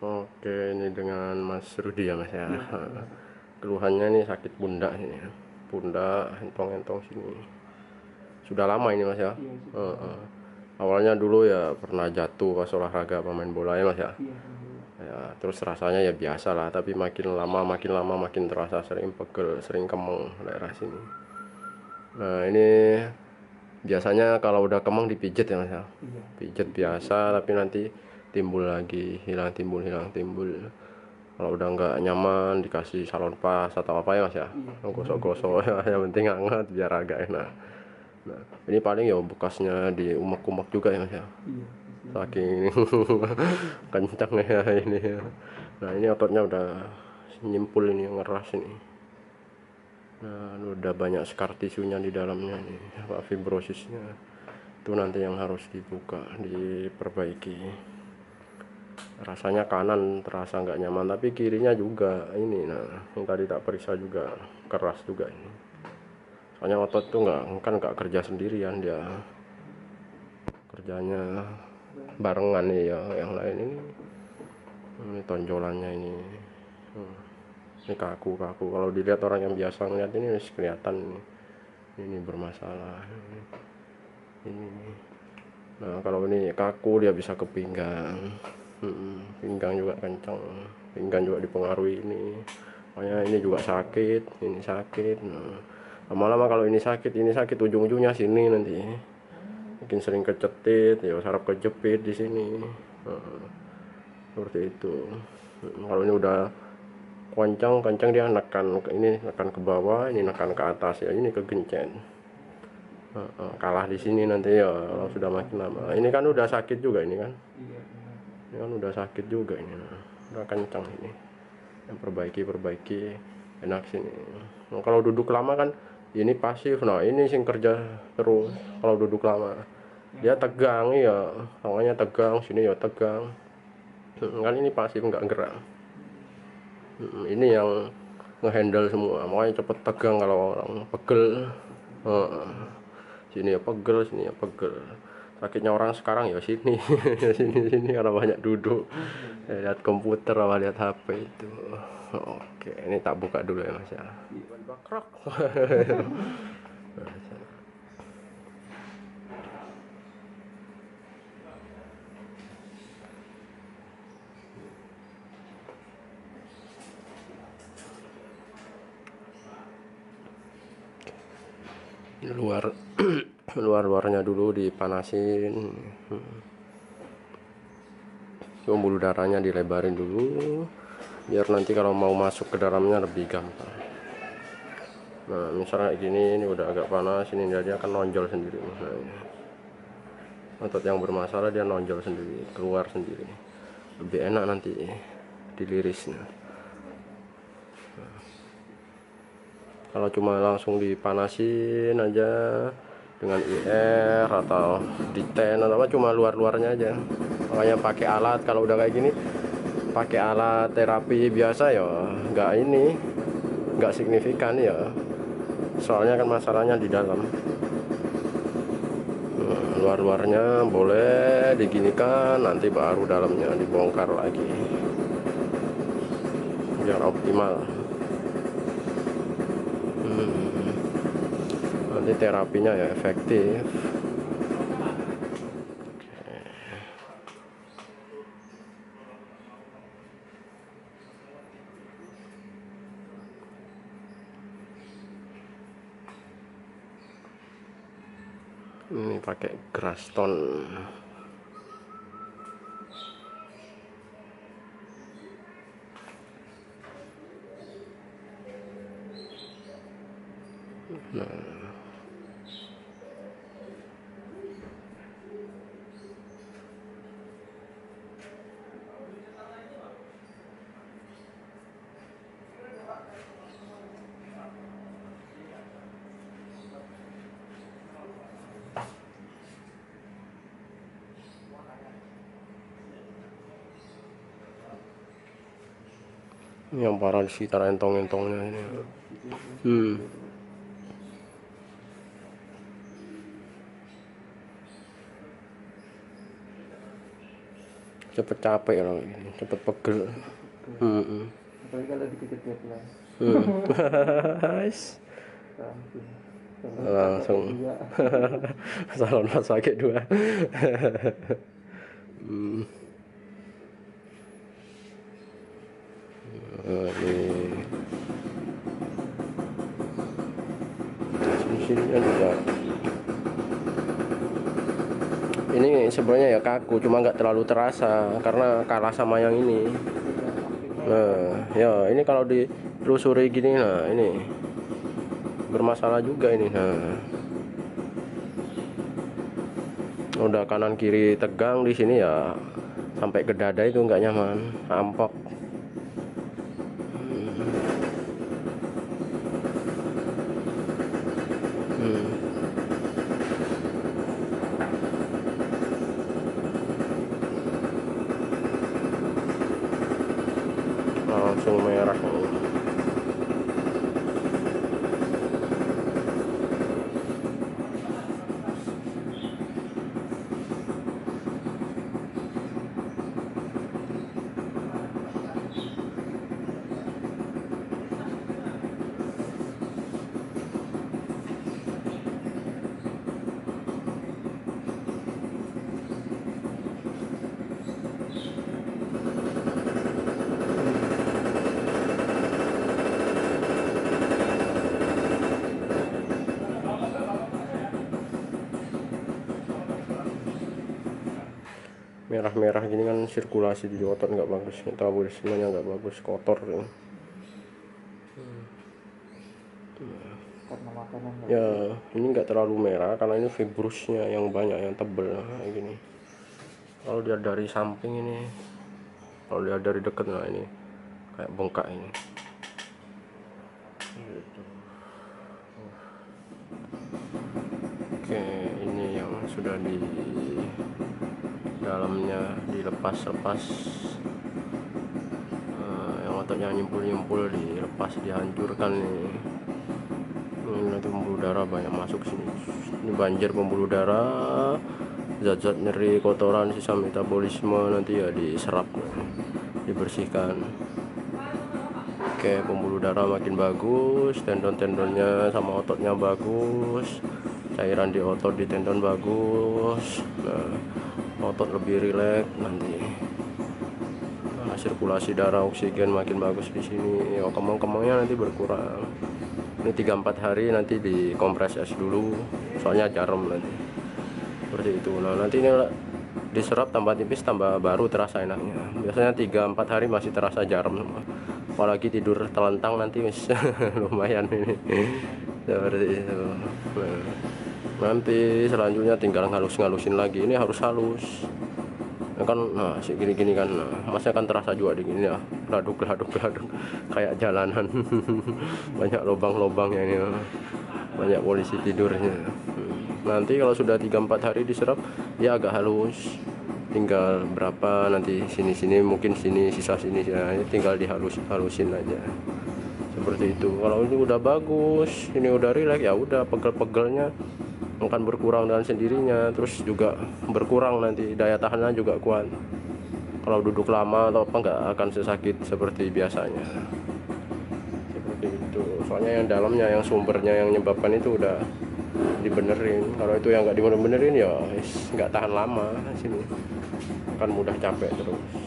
Oke, ini dengan Mas Rudi ya Mas ya. Iya, Keluhannya ini sakit pundak ini ya. Pundak, entong-entong sini. Sudah lama ini Mas ya. iya sudah. Awalnya dulu ya pernah jatuh pas olahraga pemain bola ya Mas ya. Iya, alhamdulillah. Ya, terus rasanya ya biasa lah, tapi makin lama makin terasa sering pegel, sering kemeng daerah sini. Nah, ini biasanya kalau udah kemeng dipijit ya Mas ya. Iya. Pijet biasa tapi nanti timbul lagi, hilang timbul, hilang timbul. Kalau udah nggak nyaman dikasih salon pas atau apa ya Mas ya, Iya. gosok-gosok ya, yang penting hangat biar agak enak. Nah, ini paling ya bekasnya di umek-umek juga ya Mas ya, Iya. saking kencang ya ini ya. Nah, ini ototnya udah nyimpul ini, ngeras ini. Nah, udah banyak scar tisunya di dalamnya nih, apa fibrosisnya. Itu nanti yang harus dibuka, diperbaiki. Rasanya kanan terasa nggak nyaman, tapi kirinya juga ini. Nah, yang tadi tak periksa juga keras juga ini. Soalnya otot tuh nggak kerja sendirian, dia kerjanya barengan nih ya, yang lain ini tonjolannya ini. Ini kaku-kaku. Kalau dilihat orang yang biasa ngeliat ini harus kelihatan ini bermasalah. Ini. Nah, kalau ini kaku dia bisa ke pinggang. Pinggang juga kencang, pinggang juga dipengaruhi ini. Makanya ini juga sakit, ini sakit. Nah, lama-lama kalau ini sakit ujung-ujungnya sini nanti. Mungkin sering kecetit, ya saraf kejepit di sini. Nah, seperti itu. Kalau ini udah kencang dia nekan ke bawah, ini nekan ke atas ya, ini kegencet. Kalah di sini nanti ya kalau sudah makin lama. Ini kan udah sakit juga ini kan. Iya. Ini kan udah sakit juga ini. Udah kencang ini. Yang perbaiki enak sini. Nah, kalau duduk lama kan ini pasif. Nah, ini sing kerja terus. Kalau duduk lama dia tegang ya, tangannya tegang, sini ya tegang. Kan ini pasif nggak gerak. Ini yang ngehandle semua, makanya cepet tegang kalau orang pegel. Sini ya pegel, sini ya pegel. Sakitnya orang sekarang ya sini, sini karena banyak duduk, lihat komputer atau lihat HP itu. Oke, ini tak buka dulu ya Mas ya. Bakrok. Luar luarnya dulu dipanasin. Pembuluh darahnya dilebarin dulu biar nanti kalau mau masuk ke dalamnya lebih gampang. Nah, misalnya kayak gini, ini udah agak panas, ini dia akan nonjol sendiri. Nah, otot yang bermasalah dia nonjol sendiri, keluar sendiri, lebih enak nanti dilirisnya. Kalau cuma langsung dipanasin aja dengan IR atau D10 atau apa, cuma luarnya aja. Makanya pakai alat, kalau udah kayak gini pakai alat terapi biasa ya nggak signifikan ya, soalnya kan masalahnya di dalam. Luarnya boleh diginikan, nanti baru dalamnya dibongkar lagi biar optimal. Nanti terapinya ya efektif. Ini pakai Graston. Nah, ini yang parah di sekitar entong-entongnya ini. cepet capek loh ini, cepet pegel. Apalagi kalau dikit deadline Langsung salon pas pakai 2. Ini sininya juga ini sebenarnya ya kaku, cuma nggak terlalu terasa karena kalah sama yang ini. Nah ya ini kalau ditelusuri gini, nah ini bermasalah juga ini. Nah udah kanan kiri tegang di sini ya, sampai ke dada itu nggak nyaman, ampok. Langsung merah. Merah-merah gini kan sirkulasi di otot nggak bagus, metabolismenya nggak bagus, kotor ya. karena makanan Ya ini nggak terlalu merah karena ini fibrusnya yang banyak, yang tebel kayak gini. Kalau dia dari samping ini, kalau dia dari dekat, nah ini kayak bengkak ini gitu. Oke, ini yang sudah di dalamnya dilepas-lepas, yang ototnya nyimpul-nyimpul dilepas, dihancurkan nih. Ini nanti pembuluh darah banyak masuk sini. Ini banjir pembuluh darah, zat-zat nyeri, kotoran, sisa metabolisme nanti ya diserap, dibersihkan. Oke, pembuluh darah makin bagus, tendon-tendonnya sama ototnya bagus, cairan di otot di tendon bagus. Nah, otot lebih rileks nanti. Nah, sirkulasi darah, oksigen makin bagus di sini. Ya, kemang-kemangnya nanti berkurang. Ini 3-4 hari nanti dikompres es dulu, soalnya jarum nanti. Seperti itu. Nah, nanti ini diserap tambah tipis, tambah baru terasa enaknya. Biasanya 3-4 hari masih terasa jarum, apalagi tidur telentang nanti lumayan ini. Seperti itu. Nah, nanti selanjutnya tinggal ngalus-ngalusin lagi. Ini harus halus kan, nah segini-gini kan, nah, masnya kan terasa juga di gini ya, laduk kayak jalanan. Banyak lubang-lubangnya ini, banyak polisi tidurnya. Nanti kalau sudah 3-4 hari diserap ya agak halus, tinggal berapa nanti sini mungkin sini sisa sini ya, tinggal dihalusin aja seperti itu. Kalau ini udah bagus, ini udah rileks, ya udah pegel-pegelnya akan berkurang dengan sendirinya, terus juga berkurang nanti daya tahannya juga kuat. Kalau duduk lama atau apa nggak akan sesakit seperti biasanya. Seperti itu. Soalnya yang dalamnya, yang sumbernya yang menyebabkan itu udah dibenerin. Kalau itu yang nggak dibenerin ya nggak tahan lama sini, akan mudah capek terus.